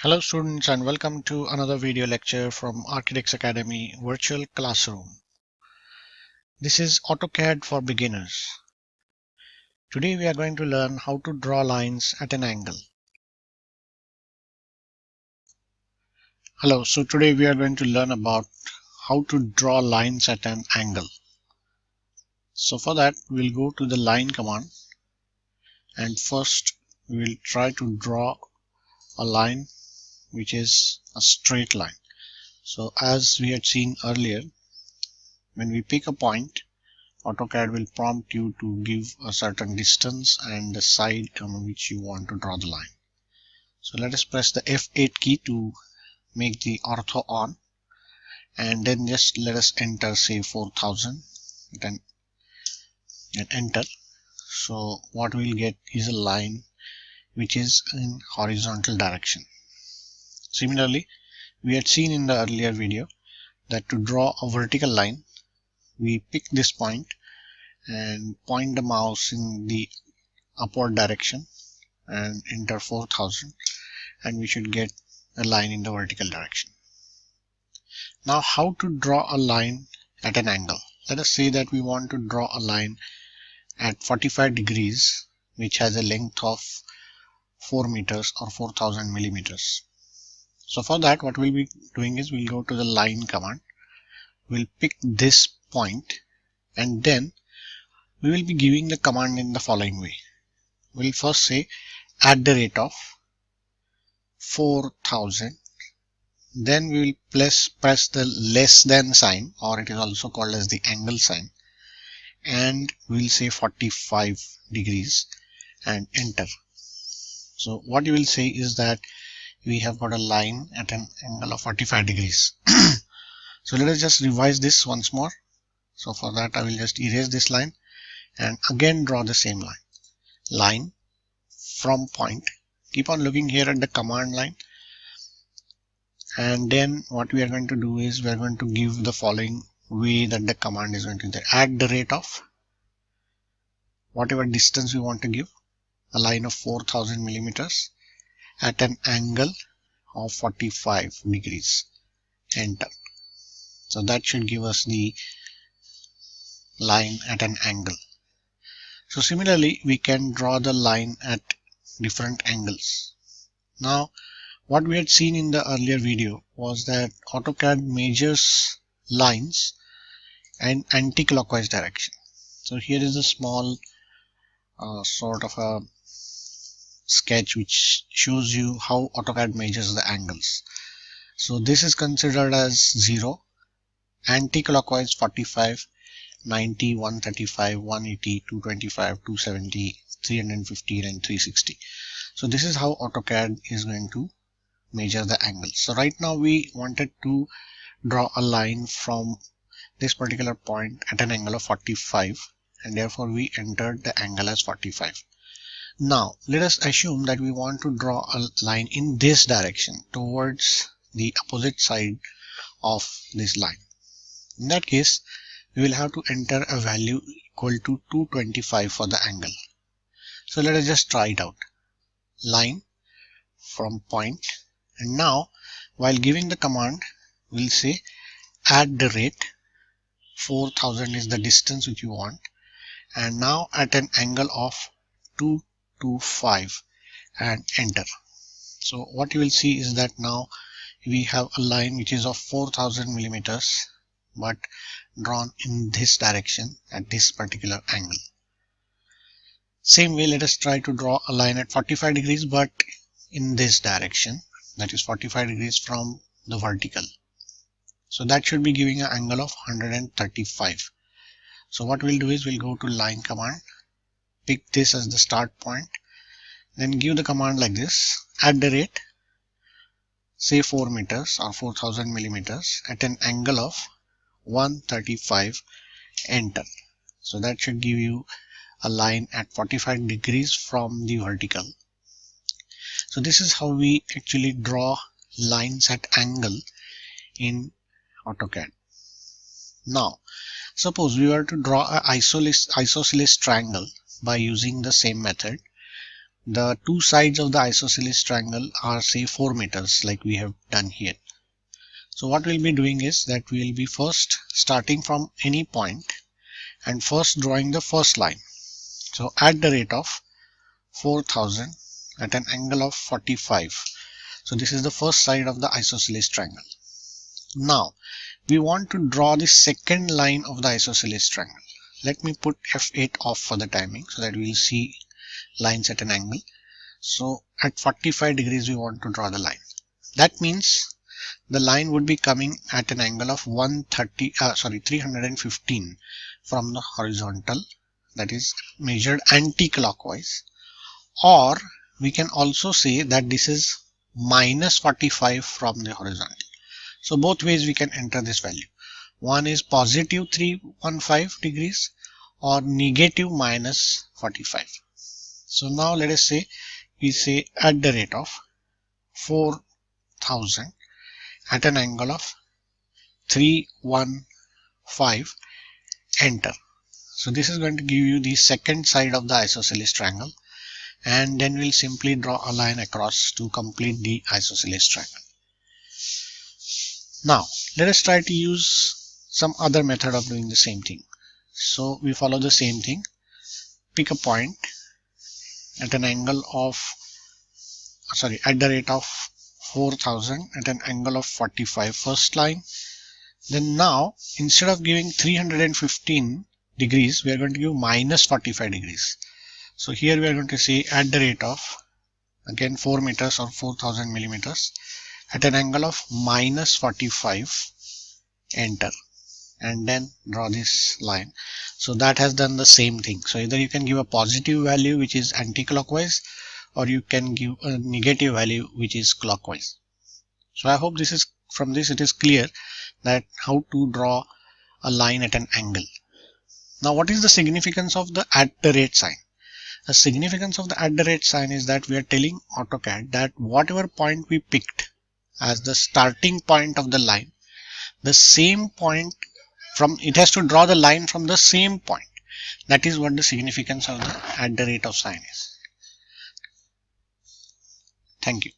Hello students and welcome to another video lecture from Architects Academy Virtual Classroom. This is AutoCAD for beginners. Today we are going to learn how to draw lines at an angle. Hello, so today we are going to learn about how to draw lines at an angle. So for that we'll go to the line command and first we will try to draw a line which is a straight line. So as we had seen earlier, when we pick a point, AutoCAD will prompt you to give a certain distance and the side on which you want to draw the line. So let us press the F8 key to make the ortho on, and then just let us enter say 4000 and enter. So what we'll get is a line which is in horizontal direction. Similarly, we had seen in the earlier video that to draw a vertical line, we pick this point and point the mouse in the upward direction and enter 4000, and we should get a line in the vertical direction. Now how to draw a line at an angle? Let us say that we want to draw a line at 45 degrees which has a length of 4 meters or 4000 millimeters. So for that what we'll be doing is we'll go to the line command, we'll pick this point, and then we will be giving the command in the following way. We'll first say at the rate of 4000, then we will press the less than sign, or it is also called as the angle sign, and we'll say 45 degrees and enter. So what you will say is that we have got a line at an angle of 45 degrees. So let us just revise this once more. So for that I will just erase this line and again draw the same line. Line from point. Keep on looking here at the command line, and then what we are going to do is we are going to give the following way that the command is going to be at the rate of whatever distance we want to give, a line of 4000 millimeters at an angle of 45 degrees. Enter. So that should give us the line at an angle. So similarly we can draw the line at different angles. Now what we had seen in the earlier video was that AutoCAD measures lines in anti-clockwise direction. So here is a small sort of a sketch which shows you how AutoCAD measures the angles. So this is considered as 0, anti-clockwise 45, 90, 135, 180, 225, 270, 315 and 360. So this is how AutoCAD is going to measure the angles. So right now we wanted to draw a line from this particular point at an angle of 45, and therefore we entered the angle as 45. Now let us assume that we want to draw a line in this direction towards the opposite side of this line. In that case we will have to enter a value equal to 225 for the angle. So let us just try it out. Line from point, and now while giving the command we'll say at the rate 4000 is the distance which you want, and now at an angle of 225 and enter. So what you will see is that now we have a line which is of 4000 millimeters but drawn in this direction at this particular angle. Same way let us try to draw a line at 45 degrees but in this direction, that is 45 degrees from the vertical. So that should be giving an angle of 135. So what we'll do is we'll go to line command, pick this as the start point, then give the command like this, at the rate say 4 meters or 4000 millimeters at an angle of 135, enter. So that should give you a line at 45 degrees from the vertical. So this is how we actually draw lines at angle in AutoCAD. Now suppose we were to draw an isosceles triangle by using the same method. the two sides of the isosceles triangle are say 4 meters like we have done here. So what we'll be doing is that we'll be first starting from any point and first drawing the first line. So at the rate of 4000 at an angle of 45. So this is the first side of the isosceles triangle. Now we want to draw the second line of the isosceles triangle. Let me put F8 off for the timing so that we'll see lines at an angle. So at 45 degrees we want to draw the line. That means the line would be coming at an angle of 315 from the horizontal, that is measured anti-clockwise, or we can also say that this is minus 45 from the horizontal. So both ways we can enter this value. One is positive 315 degrees or negative minus 45. So now let us say we say at the rate of 4000 at an angle of 315, enter. So this is going to give you the second side of the isosceles triangle, and then we'll simply draw a line across to complete the isosceles triangle. Now let us try to use some other method of doing the same thing. So we follow the same thing. Pick a point at an angle of at the rate of 4000 at an angle of 45, first line. Then now instead of giving 315 degrees we are going to give minus 45 degrees. So here we are going to say at the rate of again 4 meters or 4000 millimeters at an angle of minus 45, enter, and then draw this line. So that has done the same thing. So either you can give a positive value which is anti-clockwise, or you can give a negative value which is clockwise. So I hope this is from this it is clear that how to draw a line at an angle. Now what is the significance of the at the rate sign? The significance of the at the rate sign is that we are telling AutoCAD that whatever point we picked as the starting point of the line, the same point from it has to draw the line from the same point. That is what the significance of the at the rate of sign is. Thank you.